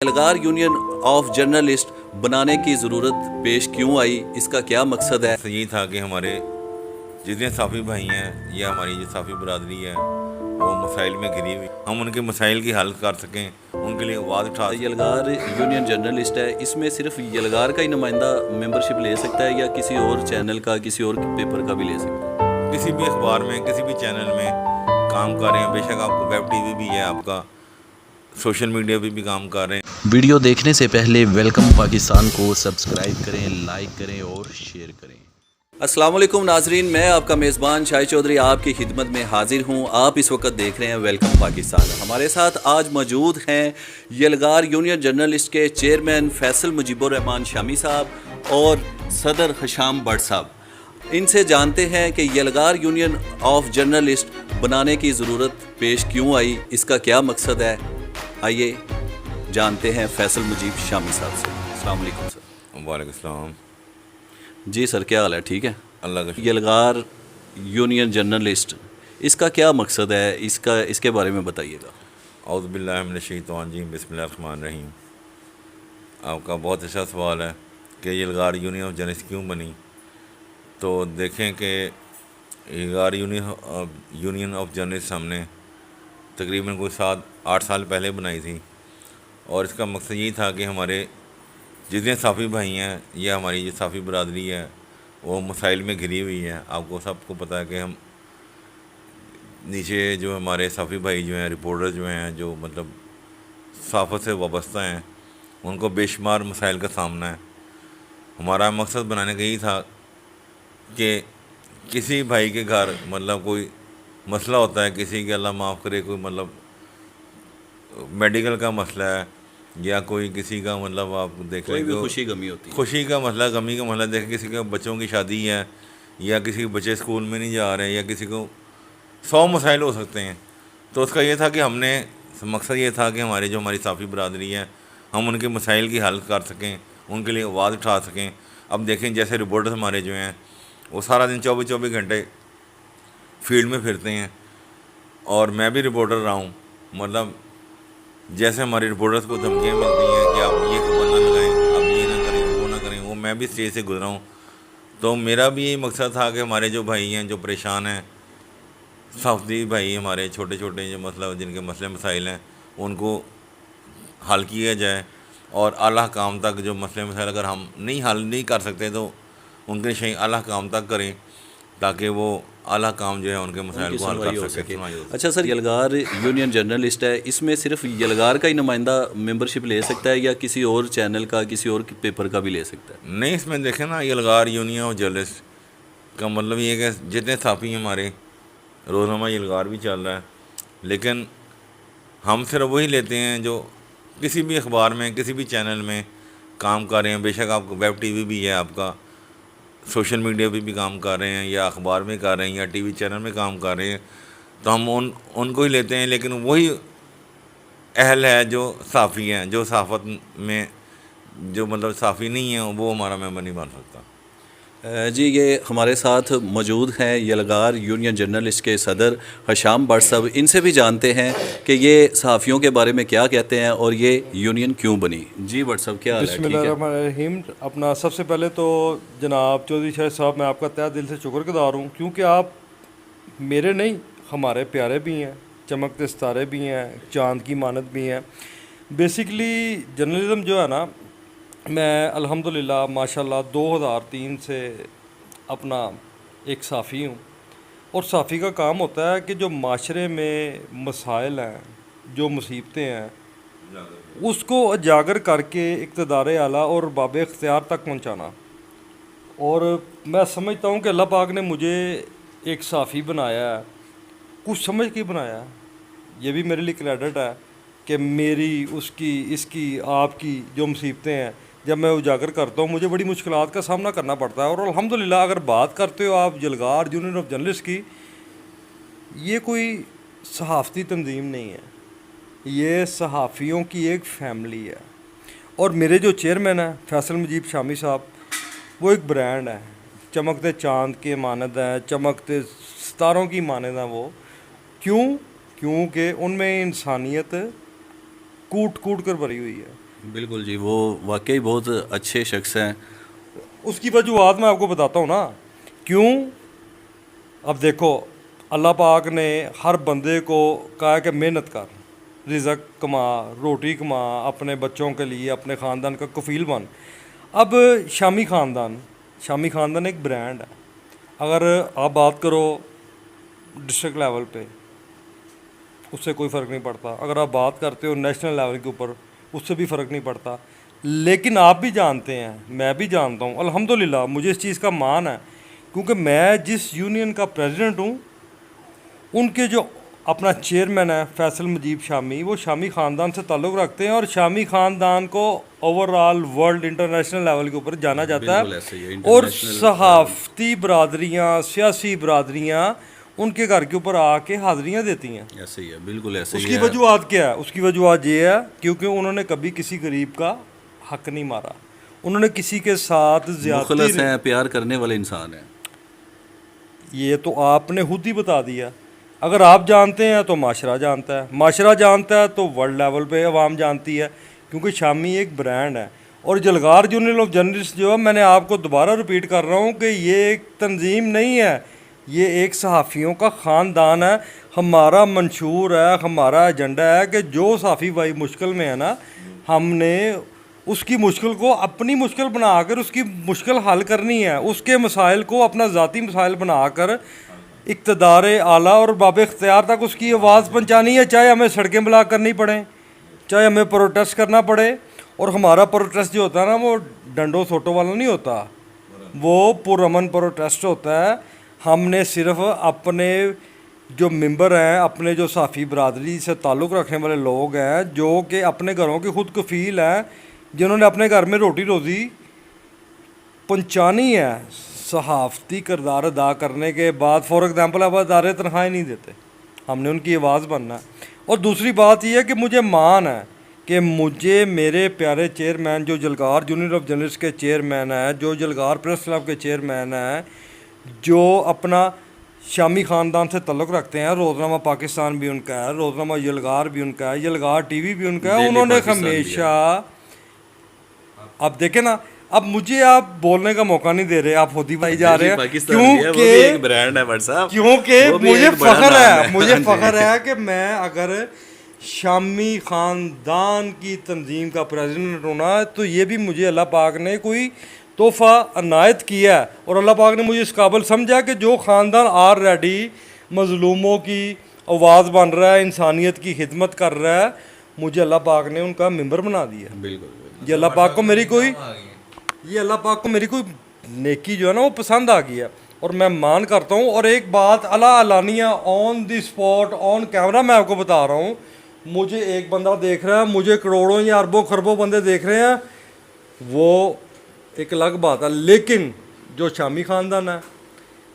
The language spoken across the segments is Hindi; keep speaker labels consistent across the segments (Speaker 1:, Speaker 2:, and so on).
Speaker 1: यलगार यूनियन ऑफ जर्नलिस्ट बनाने की ज़रूरत पेश क्यों आई, इसका क्या मकसद है?
Speaker 2: यही था कि हमारे जितने साफ़ी भाई हैं या हमारी जो साफ़ी बरदरी है वो मसाइल में घिरी हुई, हम उनके मसाइल की हल कर सकें, उनके लिए आवाज़ उठा सकें।
Speaker 1: यलगार यूनियन जर्नलिस्ट है, इसमें सिर्फ यलगार का ही नुमाइंदा मेंबरशिप ले सकता है या किसी और चैनल का, किसी और पेपर का भी ले सकता है?
Speaker 2: किसी भी अखबार में, किसी भी चैनल में काम कर रहे हैं, बेशक आपको वेब टीवी भी है, आपका सोशल मीडिया पे भी काम कर रहे हैं।
Speaker 1: वीडियो देखने से पहले वेलकम पाकिस्तान को सब्सक्राइब करें, लाइक करें और शेयर करें। अस्सलाम वालेकुम नाजरीन, मैं आपका मेज़बान शाहिद चौधरी आपकी खिदमत में हाजिर हूं। आप इस वक्त देख रहे हैं वेलकम पाकिस्तान। हमारे साथ आज मौजूद हैं यलगार यूनियन जर्नलिस्ट के चेयरमैन फैसल मुजीबुर रहमान शामी साहब और सदर हशाम बट साहब। इनसे जानते हैं कि यलगार यूनियन ऑफ जर्नलिस्ट बनाने की ज़रूरत पेश क्यों आई, इसका क्या मकसद है। आइए जानते हैं फैसल मुजीब शामी साहब से। अस्सलाम वालेकुम सर।
Speaker 2: वालेकुम सलाम।
Speaker 1: जी सर, क्या हाल है? ठीक है।
Speaker 2: अल्लाह का
Speaker 1: यलगार यूनियन जर्नलिस्ट, इसका क्या मकसद है, इसके बारे में बताइएगा।
Speaker 2: औज़ु बिल्लाहि मिनश शैतानिर रजीम, बिस्मिल्लाहिर रहमानिर रहीम। आपका बहुत अच्छा सवाल है कि यलगार यूनियन ऑफ जर्नलिस्ट क्यों बनी। तो देखें कि यलगार यूनियन ऑफ जर्नलिस्ट हमने तकरीबन कोई 7-8 साल पहले बनाई थी, और इसका मकसद यही था कि हमारे जितने साफ़ी भाई हैं या हमारी जो साफ़ी बरदरी है वो मसाइल में घिरी हुई है। आपको सबको पता है कि हम नीचे जो हमारे साफ़ी भाई जो हैं, रिपोर्टर जो हैं, जो मतलब सहाफ़त से वाबस्ता हैं, उनको बेशुमार मसाइल का सामना है। हमारा मकसद बनाने का यही था कि किसी भाई के घर मतलब कोई मसला होता है, किसी के अल्लाह माफ़ करे कोई मतलब मेडिकल का मसला है, या कोई किसी का मतलब आप देख लें कि
Speaker 1: खुशी गमी होती है,
Speaker 2: खुशी का मसला, गमी का मसला, देखें किसी के बच्चों की शादी है, या किसी के बच्चे स्कूल में नहीं जा रहे हैं, या किसी को 100 मसाइल हो सकते हैं। तो उसका ये था कि हमने मकसद ये था कि हमारी साफ़ी बरदरी है, हम उनके मसाइल की हल कर सकें, उनके लिए आवाज़ उठा सकें। अब देखें जैसे रिपोर्टर्स हमारे जो हैं वो सारा दिन 24-24 घंटे फील्ड में फिरते हैं, और मैं भी रिपोर्टर रहा हूँ। मतलब जैसे हमारे रिपोर्टर्स को धमकियाँ मिलती हैं कि आप ये खबर ना लगाएं, आप ये ना करें, वो ना करें, वो मैं भी स्टेज से गुजरा हूँ। तो मेरा भी यही मकसद था कि हमारे जो भाई हैं, जो परेशान हैं, साफ़ी भाई हमारे छोटे छोटे जो मतलब जिनके मसले मसाइल हैं, उनको हल किया जाए, और आला काम तक जो मसले मसाइल अगर हम हल नहीं कर सकते तो उनके शही आला काम तक करें, ताकि वो आला काम जो है उनके मसाइल को हल कर सके।
Speaker 1: अच्छा सर, यलगार यूनियन जर्नलिस्ट है, इसमें सिर्फ यलगार का ही नुमाइंदा मेंबरशिप ले सकता है या किसी और चैनल का, किसी और पेपर का भी ले सकता है?
Speaker 2: नहीं, इसमें देखें ना, यलगार यूनियन ऑफ जर्नलिस्ट का मतलब ये है कि जितने साफ़ी हमारे रोज़नामा यलगार भी चल रहा है, लेकिन हम सिर्फ वही लेते हैं जो किसी भी अखबार में, किसी भी चैनल में काम कर रहे हैं, बेशक आपको वेब टीवी भी है, आपका सोशल मीडिया पे भी काम कर रहे हैं, या अखबार में कर रहे हैं, या टीवी चैनल में काम कर रहे हैं, तो हम उनको ही लेते हैं। लेकिन वही अहल है जो साफ़ी हैं, जो सहाफ़त में जो मतलब साफ़ी नहीं है वो हमारा मेंबर नहीं बन सकता।
Speaker 1: जी, ये हमारे साथ मौजूद हैं यलगार यूनियन जर्नलिस्ट के सदर हशाम बट साहब। इनसे भी जानते हैं कि ये सहाफ़ियों के बारे में क्या कहते हैं और ये यूनियन क्यों बनी। जी बट साहब, क्या हाल है? ठीक है।
Speaker 3: बिस्मिल्लाहिर्रहमानिर्रहीम। अपना सबसे पहले तो जनाब चौधरी शाहिद साहब, मैं आपका तहे दिल से शुक्रगुज़ार हूँ, क्योंकि आप मेरे नहीं, हमारे प्यारे भी हैं, चमकते सितारे भी हैं, चाँद की मानद भी हैं। बेसिकली जर्नलिज़म जो है ना, मैं अल्हम्दुलिल्लाह माशाल्लाह 2003 से अपना एक साफ़ी हूँ, और साफ़ी का काम होता है कि जो माशरे में मसाइल हैं, जो मुसीबतें हैं, उसको उजागर करके इक़्तिदार आला और बाब इख्तियार तक पहुँचाना। और मैं समझता हूँ कि अल्लाह पाक ने मुझे एक साफ़ी बनाया है, कुछ समझ के बनाया है। ये भी मेरे लिए क्रेडिट है कि मेरी, उसकी, इसकी, आपकी जो मुसीबतें हैं, जब मैं उजागर करता हूँ मुझे बड़ी मुश्किलात का सामना करना पड़ता है। और अल्हम्दुलिल्लाह, अगर बात करते हो आप यलगार यूनियन ऑफ जर्नलिस्ट की, ये कोई सहाफ़ती तंजीम नहीं है, ये सहाफ़ियों की एक फ़ैमिली है। और मेरे जो चेयरमैन हैं फैसल मुजीब शामी साहब, वो एक ब्रांड है, चमकते चाँद के मानद हैं, चमकते सितारों की मानद हैं वो। क्योंकि उनमें इंसानियत कूट कूट कर भरी हुई है।
Speaker 1: बिल्कुल जी, वो वाकई बहुत अच्छे शख्स हैं।
Speaker 3: उसकी वजूहत मैं आपको बताता हूँ ना क्यों। अब देखो, अल्लाह पाक ने हर बंदे को कहा है कि मेहनत कर, रिज़्क कमा, रोटी कमा, अपने बच्चों के लिए, अपने ख़ानदान का कफ़ील बन। अब शामी ख़ानदान एक ब्रांड है। अगर आप बात करो डिस्ट्रिक्ट लेवल पे, उससे कोई फ़र्क नहीं पड़ता। अगर आप बात करते हो नेशनल लेवल के ऊपर, उससे भी फ़र्क नहीं पड़ता। लेकिन आप भी जानते हैं, मैं भी जानता हूँ, अल्हम्दुलिल्लाह मुझे इस चीज़ का मान है, क्योंकि मैं जिस यूनियन का प्रेसिडेंट हूँ, उनके जो अपना चेयरमैन है फैसल मुजीब शामी, वो शामी ख़ानदान से ताल्लुक़ रखते हैं और शामी ख़ानदान को ओवरऑल वर्ल्ड इंटरनेशनल लेवल के ऊपर जाना जाता
Speaker 1: बिल्कुल ऐसे ही है,
Speaker 3: है। और
Speaker 1: इंटरनेशनल
Speaker 3: सहाफ़ती बरादरियाँ, सियासी बरादरियाँ उनके घर के ऊपर आके हाज़िरियाँ देती हैं।
Speaker 1: ऐसे ही है, बिल्कुल ऐसे ही
Speaker 3: उसकी
Speaker 1: है।
Speaker 3: वजूहत क्या है? उसकी वजूहत ये है क्योंकि उन्होंने कभी किसी गरीब का हक नहीं मारा, उन्होंने किसी के साथ
Speaker 1: मुखलस
Speaker 3: ज़्यादती।
Speaker 1: हैं, प्यार करने वाले इंसान हैं।
Speaker 3: ये तो आपने खुद ही बता दिया। अगर आप जानते हैं तो माशरा जानता है, माशरा जानता है तो वर्ल्ड लेवल पे अवाम जानती है, क्योंकि शामी एक ब्रांड है। और जलगार यूनियन ऑफ जर्नलिस्ट जो है, मैंने आपको दोबारा रिपीट कर रहा हूँ कि ये एक तंजीम नहीं है, ये एक सहाफ़ियों का ख़ानदान है। हमारा मंशूर है, हमारा एजेंडा है कि जो सहाफ़ी भाई मुश्किल में है ना, हमने उसकी मुश्किल को अपनी मुश्किल बनाकर उसकी मुश्किल हल करनी है, उसके मसाइल को अपना ज़ाती मसाइल बनाकर इक़्तिदार आला और बाब इख्तियार तक उसकी आवाज़ पहुँचानी है, चाहे हमें सड़कें ब्लॉक करनी पड़े, चाहे हमें प्रोटेस्ट करना पड़े। और हमारा प्रोटेस्ट जो होता है ना, वो डंडों सोटों वाला नहीं होता, वो पुरअमन प्रोटेस्ट होता है। हमने सिर्फ अपने जो मेंबर हैं, अपने जो साफ़ी बरादरी से ताल्लुक़ रखने वाले लोग हैं, जो कि अपने घरों की खुद कफ़ील हैं, जिन्होंने अपने घर में रोटी रोज़ी पहुँचानी है, सहाफ़ती किरदार अदा करने के बाद, फॉर एग्ज़ाम्पल अब अदारे तनख्वाहें नहीं देते, हमने उनकी आवाज़ बनना है। और दूसरी बात यह है कि मुझे मान है कि मुझे मेरे प्यारे चेयरमैन जो जलगार यूनियन ऑफ जर्नलिस्ट के चेयरमैन हैं, जो जलगार प्रेस क्लब के चेयरमैन हैं, जो अपना शामी ख़ानदान से तल्लुक़ रखते हैं, रोज़नामा पाकिस्तान भी उनका है, रोज़नामा यलगार भी उनका है, यलगार टीवी भी उनका है, उन्होंने हमेशा, अब देखें ना, अब मुझे आप बोलने का मौका नहीं दे रहे, आप होती भाई जा रहे हैं, क्योंकि
Speaker 1: एक ब्रांड है भाई साहब,
Speaker 3: क्योंकि
Speaker 1: वो भी
Speaker 3: मुझे
Speaker 1: एक बड़ा
Speaker 3: फ़ख्र
Speaker 1: नाम
Speaker 3: है, मुझे
Speaker 1: हाँ जी।
Speaker 3: फ़ख्र है कि मैं अगर शामी ख़ानदान की तंजीम का प्रेसिडेंट होना, तो ये भी मुझे अल्लाह पाक ने कोई तोहफ़ा अनायत किया है। और अल्लाह पाक ने मुझे इस काबिल समझा कि जो ख़ानदान ऑलरेडी मज़लूमों की आवाज़ बन रहा है, इंसानियत की खिदमत कर रहा है, मुझे अल्लाह पाक ने उनका मेंबर बना दिया।
Speaker 1: बिल्कुल
Speaker 3: ये अल्लाह पाक को मेरी कोई नेकी जो है ना, वो पसंद आ गई है, और मैं मान करता हूँ। और एक बात अला अलानिया on the spot on camera मैं आपको बता रहा हूँ, मुझे एक बंदा देख रहा है, मुझे करोड़ों या अरबों खरबों बंदे देख रहे हैं, वो एक अलग बात है। लेकिन जो शामी ख़ानदान है,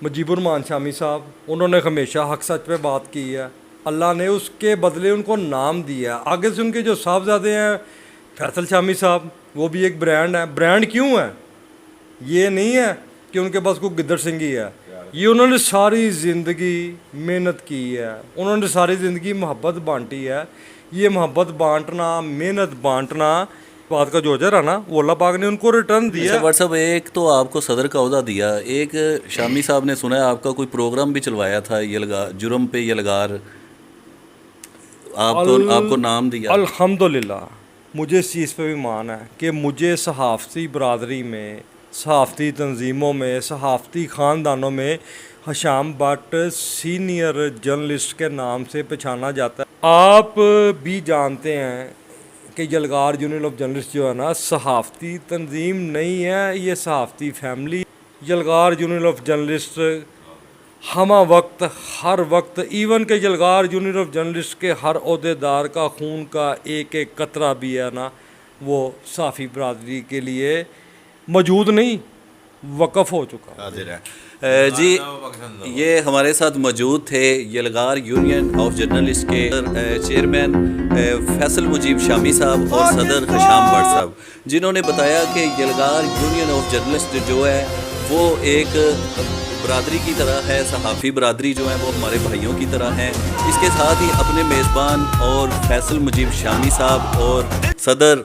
Speaker 3: मुजीबुर शामी साहब, उन्होंने हमेशा हक सच पे बात की है, अल्लाह ने उसके बदले उनको नाम दिया। आगे से उनके जो साहबजादे हैं फैसल शामी साहब, वो भी एक ब्रांड है। ब्रांड क्यों है? ये नहीं है कि उनके पास कोई गिद्दड़ सिंगी है, ये उन्होंने सारी ज़िंदगी मेहनत की है, उन्होंने सारी ज़िंदगी मोहब्बत बांटी है। ये मोहब्बत बांटना, मेहनत बांटना, बात का जो जरा ना, वो अल्लाह पाक ने उनको रिटर्न दिया।
Speaker 1: व्हाट्सअप, एक तो आपको सदर का ओहदा दिया, एक शामी साहब ने सुना है आपका कोई प्रोग्राम भी चलवाया था यलगार, जुर्म पे यलगार, आपको नाम दिया।
Speaker 3: अल्हम्दुलिल्लाह मुझे इस चीज़ पे भी मान है कि मुझे सहाफ़ती बरादरी में, सहाफ़ती तंजीमों में, सहाफ़ती ख़ानदानों में हशाम भट्ट सीनियर जर्नलिस्ट के नाम से पहचाना जाता है। आप भी जानते हैं कि यलगार यूनियन ऑफ जर्नलिस्ट जो है ना, सहाफ़ती तंजीम नहीं है, ये सहाफ़ती family. Yalgaar union of journalist हमा वक्त, हर वक्त, इवन के यलगार यूनियन ऑफ जर्नलिस्ट के हर ओहदेदार का खून का एक एक कतरा भी है ना, वो साफ़ी बरादरी के लिए मौजूद नहीं, वक़फ़ हो चुका
Speaker 1: हाजिर है। जी, ये हमारे साथ मौजूद थे यलगार यूनियन ऑफ जर्नलिस्ट के चेयरमैन फैसल मुजीब शामी साहब और सदर हशाम भट्ट साहब, जिन्होंने बताया कि यलगार यूनियन ऑफ जर्नलिस्ट जो है वो एक बरादरी की तरह है, सहाफ़ी बरादरी जो है वो हमारे भाइयों की तरह है। इसके साथ ही अपने मेज़बान और फैसल मुजीब शामी साहब और सदर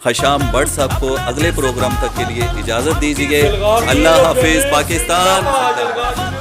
Speaker 1: खशाम भट्ट साहब को अगले प्रोग्राम तक के लिए इजाज़त दीजिए। अल्लाह हाफिज़ पाकिस्तान।